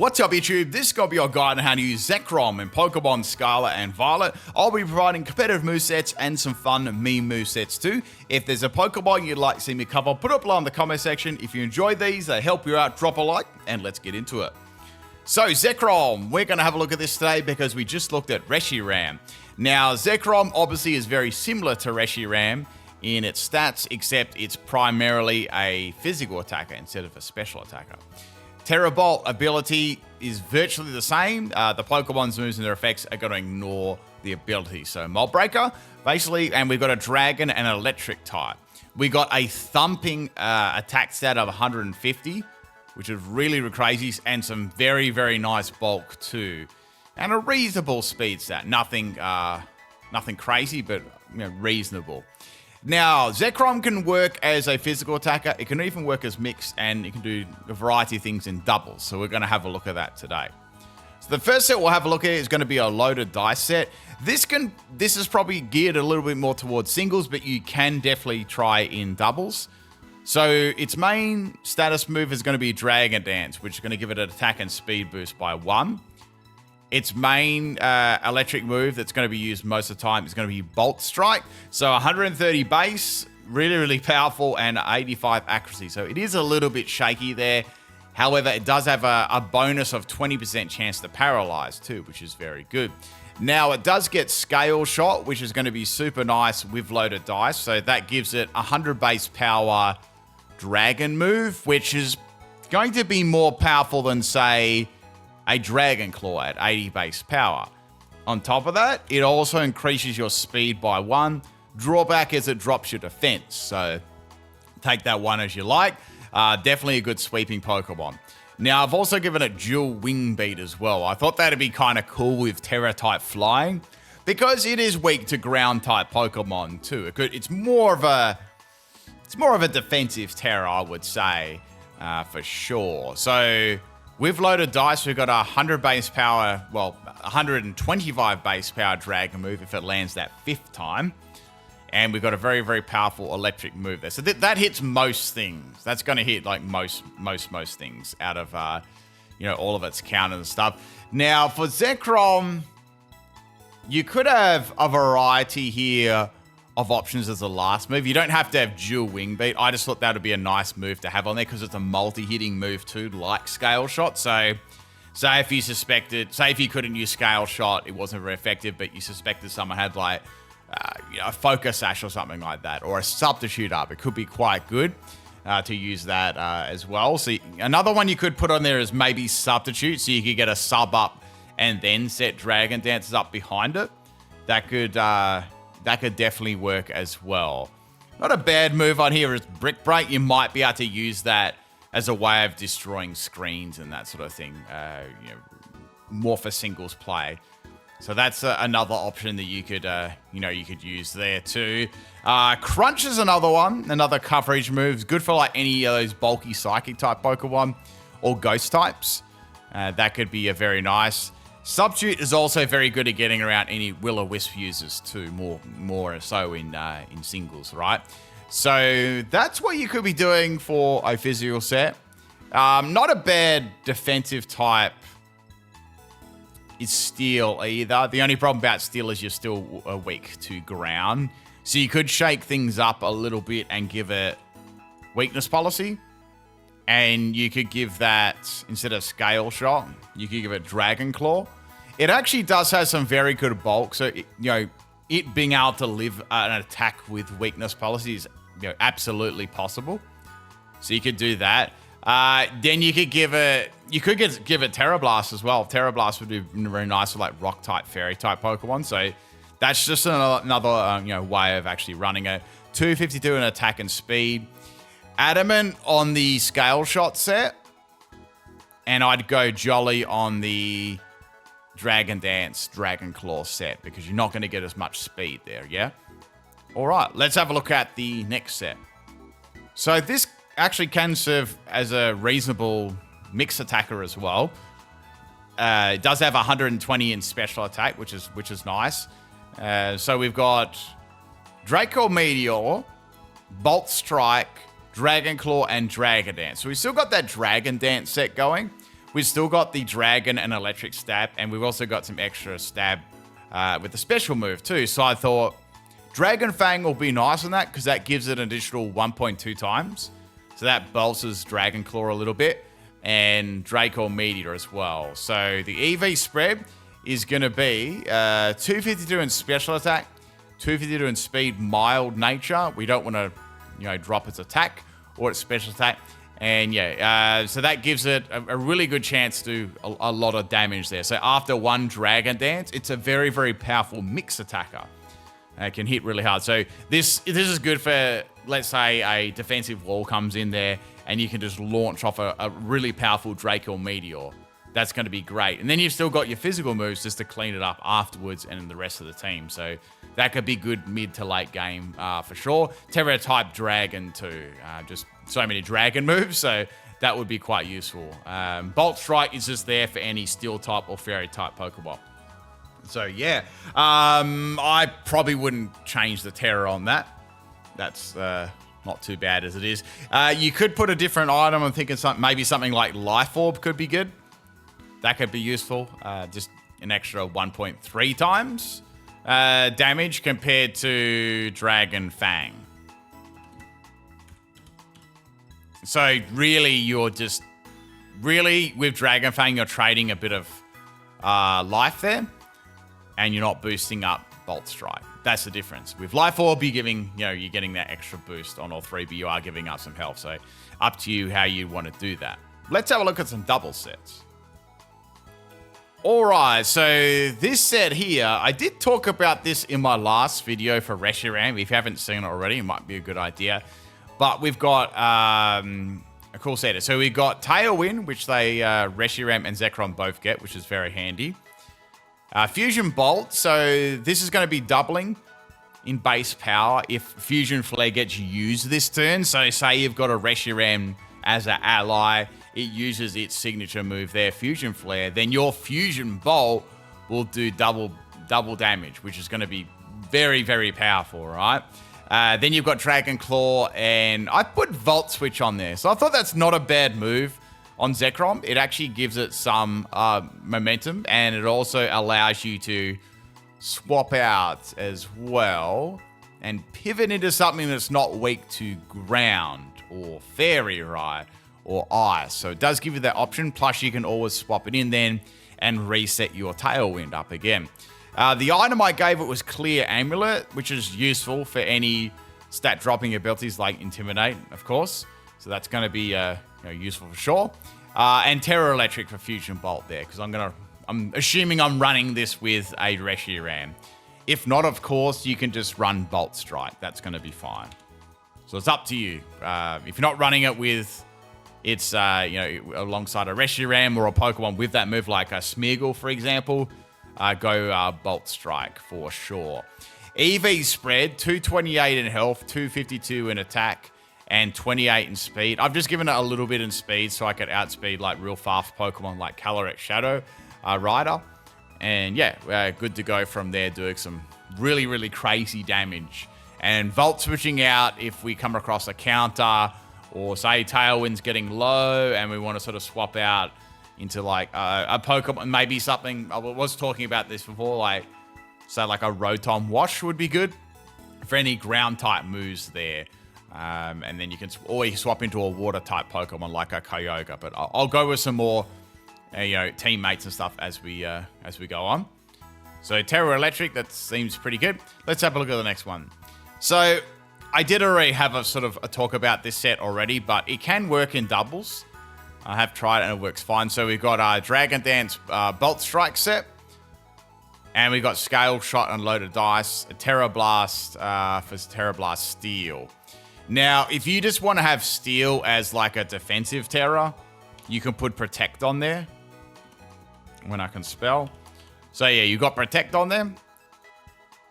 What's up YouTube? This is going to be your guide on how to use Zekrom in Pokemon Scarlet and Violet. I'll be providing competitive movesets and some fun meme movesets too. If there's a Pokemon you'd like to see me cover, put it below in the comment section. If you enjoy these, they help you out, drop a like, and let's get into it. So Zekrom, we're going to have a look at this today because we just looked at Reshiram. Now Zekrom obviously is very similar to Reshiram in its stats, except it's primarily a physical attacker instead of a special attacker. Terrorbolt ability is virtually the same. The Pokemon's moves and their effects are going to ignore the ability. So Mold Breaker, basically, and we've got a Dragon and an Electric type. We got a thumping attack stat of 150, which is really crazy, and some very, very nice bulk too. And a reasonable speed stat. Nothing crazy, but reasonable. Now, Zekrom can work as a physical attacker. It can even work as mixed, and it can do a variety of things in doubles. So we're going to have a look at that today. So the first set we'll have a look at is going to be a loaded dice set. This is probably geared a little bit more towards singles, but you can definitely try in doubles. So its main status move is going to be Dragon Dance, which is going to give it an attack and speed boost by 1. Its main electric move that's going to be used most of the time is going to be Bolt Strike. So 130 base, really powerful, and 85 accuracy. So it is a little bit shaky there. However, it does have a bonus of 20% chance to paralyze too, which is very good. Now, it does get Scale Shot, which is going to be super nice with loaded dice. So that gives it 100 base power Dragon move, which is going to be more powerful than, say, a Dragon Claw at 80 base power. On top of that, it also increases your speed by 1. Drawback is it drops your defense, so take that one as you like. Definitely a good sweeping Pokemon. Now, I've also given it dual wing beat as well. I thought that'd be kind of cool with Terra type flying, because it is weak to ground type Pokemon too. It's more of a defensive Terra, I would say, for sure. So with loaded dice, we've got a 100 base power, well, 125 base power Dragon move if it lands that 5th time. And we've got a very powerful electric move there. So that hits most things. That's going to hit like most things out of, all of its counters and stuff. Now, for Zekrom, you could have a variety here of options as a last move. You don't have to have dual wing beat. I just thought that would be a nice move to have on there because it's a multi-hitting move too, like Scale Shot. So say if you suspected, say if you couldn't use Scale Shot, it wasn't very effective, but you suspected someone had like a Focus Sash or something like that, or a Substitute Up, it could be quite good to use that as well. So another one you could put on there is maybe Substitute, so you could get a sub up and then set Dragon Dances up behind it. That could definitely work as well. Not a bad move on here is Brick Break. You might be able to use that as a way of destroying screens and that sort of thing. More for singles play. So that's another option that you could, you could use there too. Crunch is another one, another coverage move. Good for like any of those bulky Psychic type Pokemon or Ghost types. That could be a very nice. Substitute is also very good at getting around any Will-O-Wisp users too, more so in singles, right? So that's what you could be doing for a physical set. Not a bad defensive type is Steel either. The only problem about Steel is you're still weak to ground. So you could shake things up a little bit and give it Weakness Policy. And you could give that, instead of Scale Shot, you could give it Dragon Claw. It actually does have some very good bulk, so it being able to live an attack with Weakness Policy is absolutely possible. So you could do that. Then you could give it Terra Blast as well. Terra Blast would be very nice for like Rock type, Fairy type Pokemon. So that's just another way of actually running it. 252 in attack and speed. Adamant on the Scale Shot set, and I'd go Jolly on the Dragon Dance, Dragon Claw set, because you're not going to get as much speed there, yeah? All right, let's have a look at the next set. So this actually can serve as a reasonable mix attacker as well. It does have 120 in special attack, which is nice. So we've got Draco Meteor, Bolt Strike, Dragon Claw, and Dragon Dance. So we've still got that Dragon Dance set going. we've still got the Dragon and Electric stab, and we've also got some extra stab with the special move too. So I thought Dragon Fang will be nice on that because that gives it an additional 1.2 times. So that bolsters Dragon Claw a little bit, and Draco Meteor as well. So the EV spread is going to be 252 in special attack, 252 in speed, mild nature. We don't want to, drop its attack or its special attack. And yeah, so that gives it a really good chance to do a lot of damage there. So after one Dragon Dance, it's a very, very powerful mix attacker. It can hit really hard. So this is good for, let's say, a defensive wall comes in there and you can just launch off a really powerful Draco Meteor. That's going to be great. And then you've still got your physical moves just to clean it up afterwards and the rest of the team. So that could be good mid to late game for sure. Terra type Dragon too. Just so many Dragon moves. So that would be quite useful. Bolt Strike is just there for any Steel type or Fairy type Pokeball. So yeah, I probably wouldn't change the Terra on that. That's not too bad as it is. You could put a different item. I'm thinking maybe something like Life Orb could be good. That could be useful. Just an extra 1.3 times damage compared to Dragon Fang. So really, you're just with Dragon Fang, you're trading a bit of life there, and you're not boosting up Bolt Strike. That's the difference. With Life Orb, you're getting that extra boost on all three, but you are giving up some health. So up to you how you want to do that. Let's have a look at some double sets. Alright, so this set here, I did talk about this in my last video for Reshiram. If you haven't seen it already, it might be a good idea. But we've got a cool set. So we've got Tailwind, which they Reshiram and Zekrom both get, which is very handy. Fusion Bolt, so this is going to be doubling in base power if Fusion Flare gets used this turn. So say you've got a Reshiram as an ally, it uses its signature move there, Fusion Flare, then your Fusion Bolt will do double damage, which is going to be very, very powerful, right? Then you've got Dragon Claw, and I put Volt Switch on there. So I thought that's not a bad move on Zekrom. It actually gives it some momentum, and it also allows you to swap out as well and pivot into something that's not weak to ground or fairy, right? Or ice. So it does give you that option. Plus, you can always swap it in then and reset your Tailwind up again. The item I gave it was Clear Amulet, which is useful for any stat dropping abilities like Intimidate, of course. So that's going to be useful for sure. And Terra Electric for Fusion Bolt there, because I'm assuming I'm running this with a Reshiram. If not, of course, you can just run Bolt Strike. That's going to be fine. So it's up to you. If you're not running it with it's alongside a Reshiram or a Pokemon with that move like a Smeargle, for example, go Bolt Strike for sure. EV spread, 228 in health, 252 in attack, and 28 in speed. I've just given it a little bit in speed so I could outspeed like real fast Pokemon like Calyrex Shadow Rider. And yeah, good to go from there, doing some really, really crazy damage. And Volt switching out if we come across a counter, or say Tailwind's getting low and we want to sort of swap out into like a Pokemon, maybe something, I was talking about this before, like say like a Rotom Wash would be good for any ground type moves there. And then you can always swap into a water type Pokemon like a Kyogre, but I'll go with some more teammates and stuff as we go on. So Terra Electric, that seems pretty good. Let's have a look at the next one. So I did already have a sort of a talk about this set already, but it can work in doubles. I have tried it and it works fine. So we've got our Dragon Dance Bolt Strike set, and we've got Scale Shot and Loaded Dice, a Terra Blast for Terra Blast Steel. Now, if you just want to have Steel as like a defensive Terra, you can put Protect on there when I can spell. So yeah, you've got Protect on there.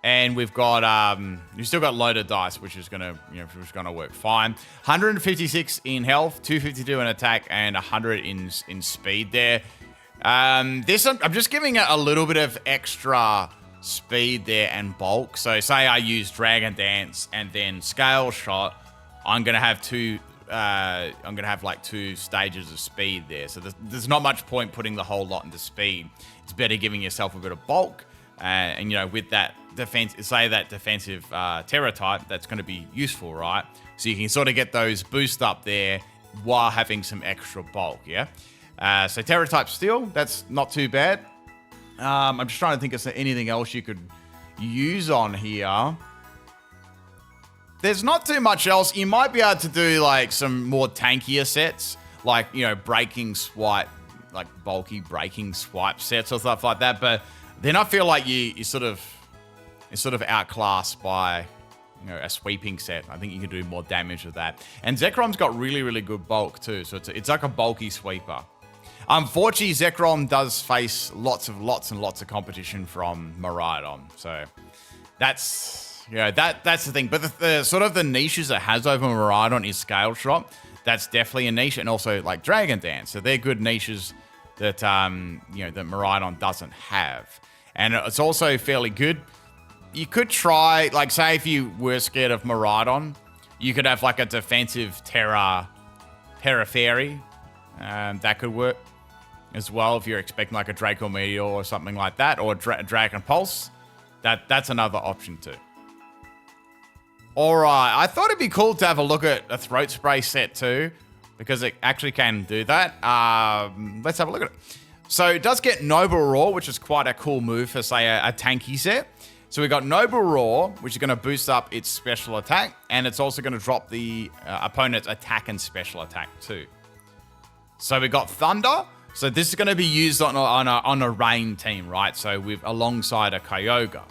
And we've got, you've still got Loaded Dice, which is gonna work fine. 156 in health, 252 in attack, and 100 in speed there. I'm just giving it a little bit of extra speed there and bulk. So say I use Dragon Dance and then Scale Shot, I'm gonna have two I'm gonna have like 2 stages of speed there, so there's not much point putting the whole lot into speed. It's better giving yourself a bit of bulk, and you know, with that defensive Terra type, that's going to be useful, right? So you can sort of get those boost up there while having some extra bulk, yeah. So Terra type Steel, that's not too bad. I'm just trying to think of anything else you could use on here. There's not too much else. You might be able to do like some more tankier sets, like, you know, braking swipe, like bulky braking swipe sets or stuff like that. But then I feel like you're sort of outclassed by, you know, a sweeping set. I think you can do more damage with that. And Zekrom's got really, really good bulk too. So it's like a bulky sweeper. Unfortunately, Zekrom does face lots and lots of competition from Miraidon. So that's... Yeah, that's the thing. But the sort of the niches it has over Miraidon is Scale Shot. That's definitely a niche, and also like Dragon Dance. So they're good niches that you know, that Miraidon doesn't have. And it's also fairly good. You could try, like, say if you were scared of Miraidon, you could have like a defensive Terra Fairy. That could work as well if you're expecting like a Draco Meteor or something like that, or Dragon Pulse. That's another option too. Alright, I thought it'd be cool to have a look at a throat spray set too, because it actually can do that. Let's have a look at it. So it does get Noble Roar, which is quite a cool move for, say, a tanky set. So we got Noble Roar, which is going to boost up its special attack, and it's also going to drop the opponent's attack and special attack too. So we got Thunder. So this is going to be used on a rain team, right? So alongside a Kyogre.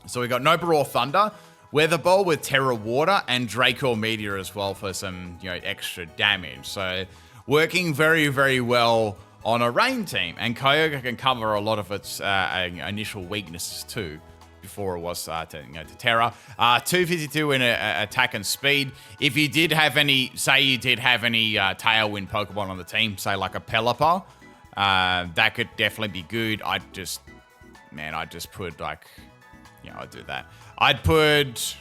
So we got Noble Roar Thunder, Weather Ball with Terra Water, and Draco Meteor as well for some, you know, extra damage. So working very, very well on a rain team. And Kyogre can cover a lot of its initial weaknesses too, before it was to Terra. 252 in attack and speed. If you did have any, say you did have any Tailwind Pokemon on the team, say like a Pelipper, that could definitely be good. I'd just put like, yeah, I'd do that. I'd put,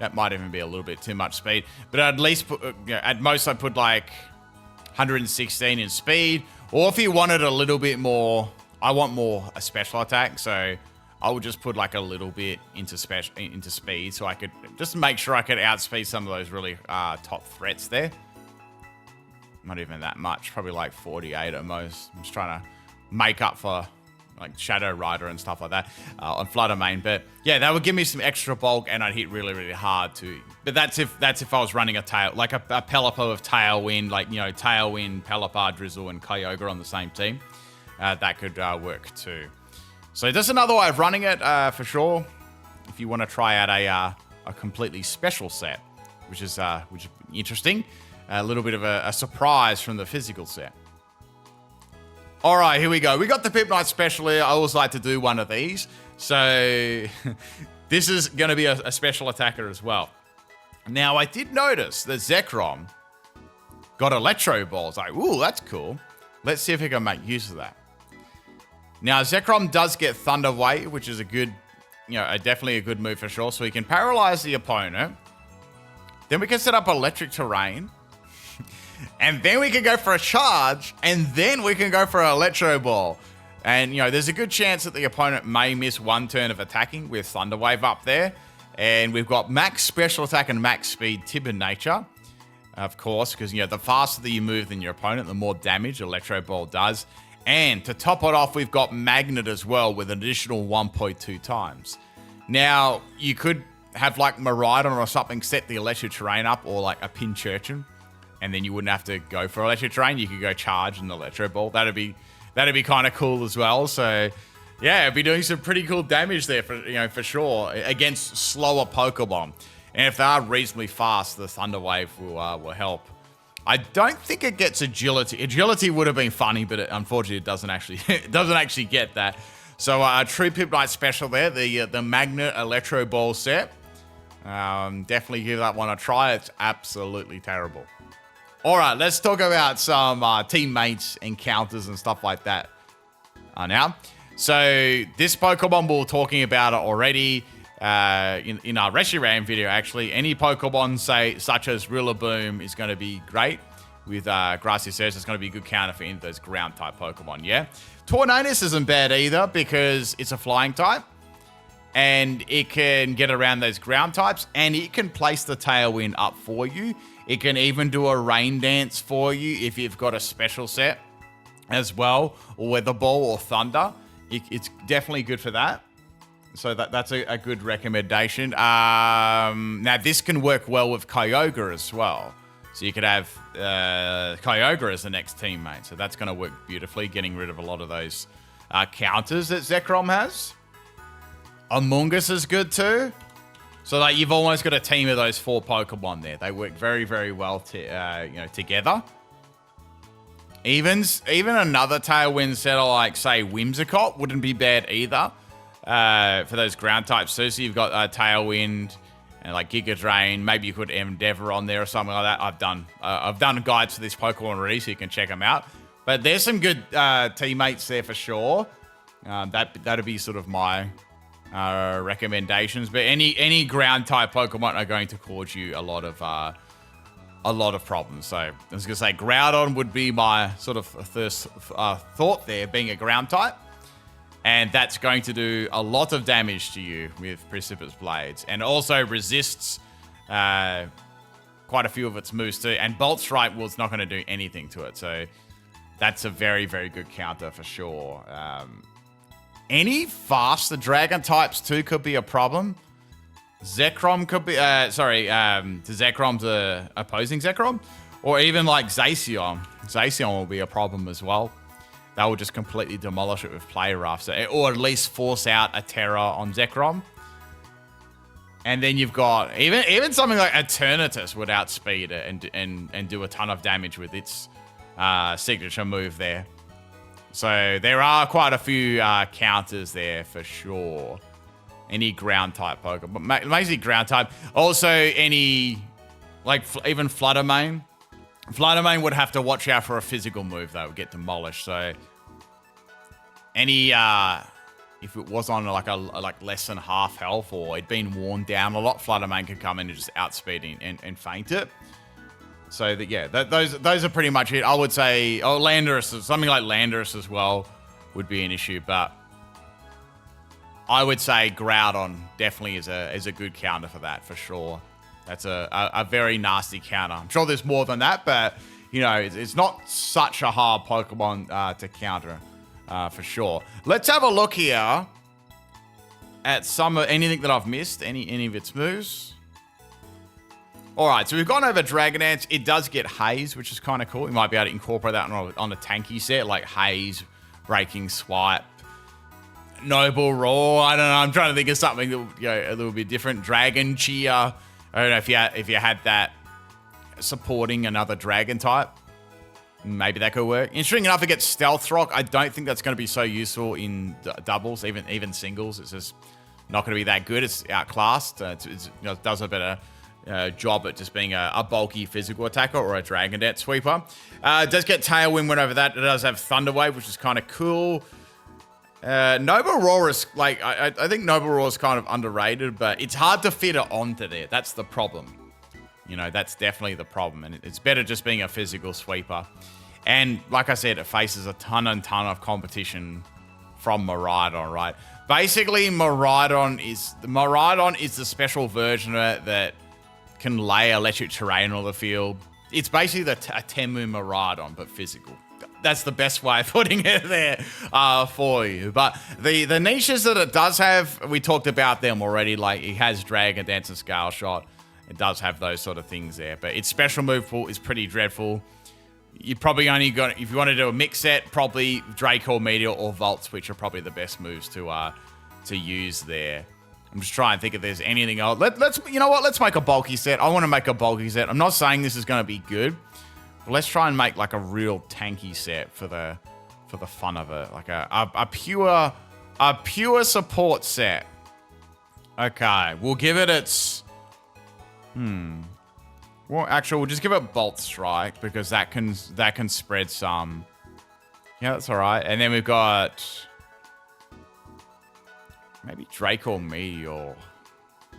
that might even be a little bit too much speed, but I'd at least put, at most I'd put like 116 in speed, or if you wanted a little bit more, I want more a special attack, so I would just put like a little bit into speed, so I could just make sure I could outspeed some of those really top threats there. Not even that much, probably like 48 at most. I'm just trying to make up for like Shadow Rider and stuff like that on Flutter Mane. But yeah, that would give me some extra bulk, and I'd hit really, really hard too. But that's if I was running a Pelipper with Tailwind, like, you know, Tailwind, Pelipper, Drizzle, and Kyogre on the same team. That could work too. So there's another way of running it for sure. If you want to try out a completely special set, which is interesting, a little bit of a surprise from the physical set. All right, here we go. We got the PIMPNITE special here. I always like to do one of these. So this is going to be a special attacker as well. Now, I did notice that Zekrom got Electro Balls. Like, ooh, that's cool. Let's see if we can make use of that. Now, Zekrom does get Thunder Wave, which is a good, you know, definitely a good move for sure. So we can paralyze the opponent. Then we can set up Electric Terrain. And then we can go for a charge, and then we can go for an Electro Ball. And, you know, there's a good chance that the opponent may miss one turn of attacking with Thunder Wave up there. And we've got max special attack and max speed tip in nature, of course, because, you know, the faster that you move than your opponent, the more damage Electro Ball does. And to top it off, we've got Magnet as well with an additional 1.2 times. Now, you could have like Miraidon or something set the Electro Terrain up, or like a Pincurchin. And then you wouldn't have to go for Electric Terrain. You could go charge an Electro Ball. That'd be kind of cool as well. So yeah, it'd be doing some pretty cool damage there for sure against slower Pokemon. And if they are reasonably fast, the Thunder Wave will help. I don't think it gets Agility. Agility would have been funny, but unfortunately it doesn't actually get that. So a true PIMPNITE special there, the Magnet Electro Ball set. Definitely give that one a try. It's absolutely terrible. All right, let's talk about some teammates, encounters, and stuff like that now. So this Pokemon, we were talking about it already. in our Reshiram video, actually, any Pokemon, say, such as Rillaboom is going to be great. With Grassy Surge, it's going to be a good counter for any of those ground-type Pokemon, yeah? Tornadus isn't bad either because it's a flying type. And it can get around those ground types, and it can place the Tailwind up for you. It can even do a Rain Dance for you if you've got a special set as well, or Weather Ball or Thunder. It's definitely good for that. So that's a good recommendation. Now, this can work well with Kyogre as well. So you could have Kyogre as the next teammate. So that's going to work beautifully, getting rid of a lot of those counters that Zekrom has. Amoonguss is good too. So like you've almost got a team of those 4 Pokemon there. They work very, very well together. Even another Tailwind set like, say, Whimsicott wouldn't be bad either for those ground types too. So you've got Tailwind and like Giga Drain. Maybe you could Endeavor on there or something like that. I've done guides for this Pokemon already, so you can check them out. But there's some good teammates there for sure. That'd be sort of my recommendations. But any ground type Pokemon are going to cause you a lot of problems. So I was gonna say Groudon would be my sort of first thought there, being a ground type. And that's going to do a lot of damage to you with Precipitous Blades. And also resists quite a few of its moves too. And Bolt Strike was not going to do anything to it. So that's a very, very good counter for sure. Any faster Dragon types too could be a problem. Zekrom could be... Zekrom's opposing Zekrom. Or even like Zacian. Zacian will be a problem as well. That will just completely demolish it with Play Rough. So, or at least force out a Terror on Zekrom. And then you've got... Even something like Eternatus would outspeed it and do a ton of damage with its signature move there. So there are quite a few counters there for sure. Any ground type Pokemon. Mostly ground type. Also any... Like even Fluttermane. Fluttermane would have to watch out for a physical move that would get demolished. So any if it was on like less than half health or it'd been worn down a lot, Fluttermane could come in and just outspeed and feint it. So that yeah, those are pretty much it. I would say Landorus, something like Landorus as well would be an issue, but I would say Groudon definitely is a good counter for that for sure. That's a very nasty counter. I'm sure there's more than that, but, you know, it's not such a hard Pokemon to counter for sure. Let's have a look here at anything that I've missed, any of its moves. All right, so we've gone over Dragon Dance. It does get Haze, which is kind of cool. You might be able to incorporate that on a tanky set, like Haze, Breaking Swipe, Noble Roar. I don't know. I'm trying to think of something that, you know, a little bit different. Dragon Cheer. I don't know if you had that supporting another dragon type. Maybe that could work. Interesting enough, it gets Stealth Rock. I don't think that's going to be so useful in doubles, even singles. It's just not going to be that good. It's outclassed. It does a better job at just being a bulky physical attacker or a Dragon Dance sweeper. It does get Tailwind went over that. It does have Thunder Wave, which is kind of cool. Noble Roar is like, I think Noble Roar is kind of underrated, but it's hard to fit it onto there. That's the problem. You know, that's definitely the problem. And it's better just being a physical sweeper. And like I said, it faces a ton of competition from Miraidon, right? Basically, Miraidon is the special version of it that can lay electric terrain on the field. It's basically a Temu Miraidon, but physical. That's the best way of putting it there for you. But the niches that it does have, we talked about them already. Like, it has Dragon Dance and Scale Shot. It does have those sort of things there. But its special move pool is pretty dreadful. You probably only got, if you want to do a mix set, probably Draco Meteor or Volt Switch are probably the best moves to use there. I'm just trying to think if there's anything else. You know what? Let's make a bulky set. I want to make a bulky set. I'm not saying this is going to be good. But let's try and make like a real tanky set for the fun of it. Like a pure support set. Okay, we'll give it its... Well, actually, we'll just give it Bolt Strike because that can spread some. Yeah, that's all right. And then we've got maybe Draco Meteor.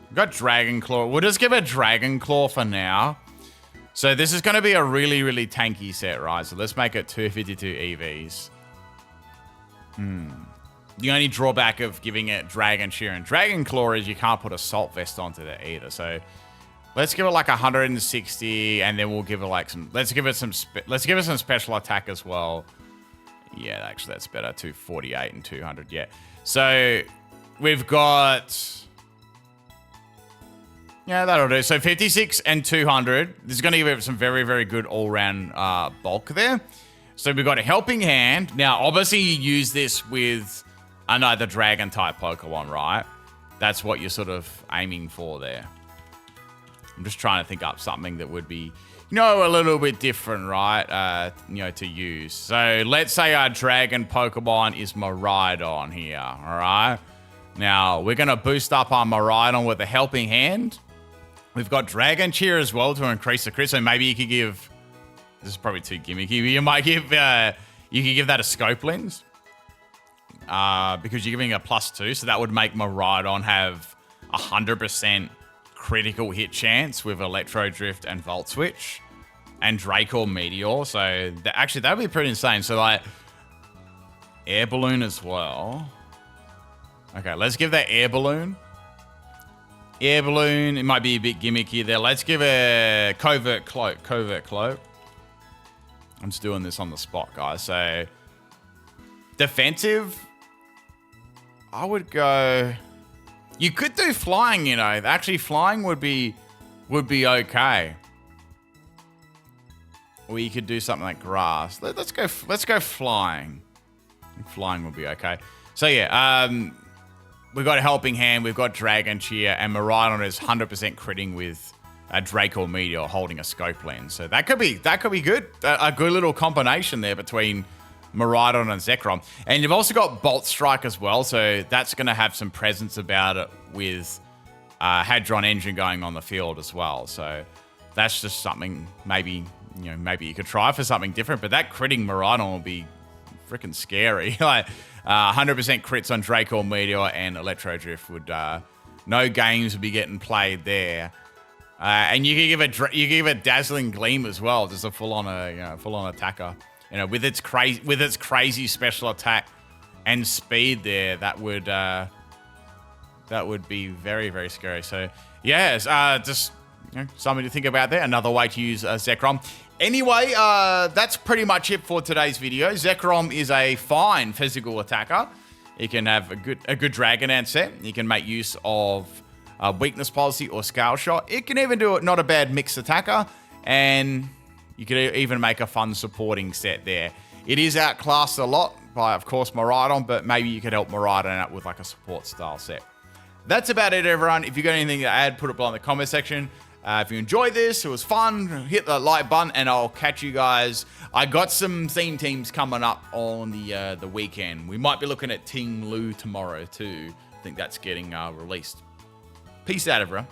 We've got Dragon Claw. We'll just give it Dragon Claw for now. So this is going to be a really, really tanky set, right? So let's make it 252 EVs. The only drawback of giving it Dragon Shear and Dragon Claw is you can't put Assault Vest onto it either. So let's give it like 160, and then we'll give it like some. Let's give it some special attack as well. Yeah, actually that's better. 248 and 200. Yeah. So we've got. Yeah, that'll do. So 56 and 200. This is going to give it some very, very good all-round bulk there. So we've got a Helping Hand. Now, obviously, you use this with another Dragon-type Pokemon, right? That's what you're sort of aiming for there. I'm just trying to think up something that would be, a little bit different, right? To use. So let's say our Dragon Pokemon is Miraidon here, all right? Now, we're going to boost up our Miraidon with a Helping Hand. We've got Dragon Cheer as well to increase the crit. So maybe you could give... This is probably too gimmicky. You might give... you could give that a Scope Lens. Because you're giving a +2. So that would make Miraidon have 100% critical hit chance with Electro Drift and Volt Switch. And Draco Meteor. So actually, that would be pretty insane. So like... Air Balloon as well. Okay, let's give that Air Balloon. Air Balloon, it might be a bit gimmicky there. Let's give a Covert Cloak. Covert Cloak. I'm just doing this on the spot, guys. So, defensive, I would go... You could do Flying, Actually, Flying would be okay. Or you could do something like Grass. Let's go Flying. Flying would be okay. So, yeah, we've got a Helping Hand, we've got Dragon Cheer, and Miraidon is 100% critting with a Draco Meteor holding a Scope Lens. So that could be good. A good little combination there between Miraidon and Zekrom. And you've also got Bolt Strike as well, so that's going to have some presence about it with Hadron Engine going on the field as well. So that's just something maybe you could try for something different. But that critting Miraidon will be freaking scary. Like 100% crits on Draco Meteor and Electro Drift would no games would be getting played there. And you could give it Dazzling Gleam as well, just a full on attacker. With its crazy special attack and speed there, that would be very, very scary. So yeah, just something to think about there. Another way to use Zekrom. Anyway, that's pretty much it for today's video. Zekrom is a fine physical attacker. He can have a good Dragon Ant set. He can make use of Weakness Policy or Scale Shot. It can even do it not a bad mixed attacker, and you could even make a fun supporting set there. It is outclassed a lot by, of course, Miraidon, but maybe you could help Miraidon out with like a support style set. That's about it, everyone. If you got anything to add, put it below in the comment section. If you enjoyed this, it was fun, hit the like button, and I'll catch you guys. I got some theme teams coming up on the weekend. We might be looking at Ting Lu tomorrow too. I think that's getting released. Peace out, everyone.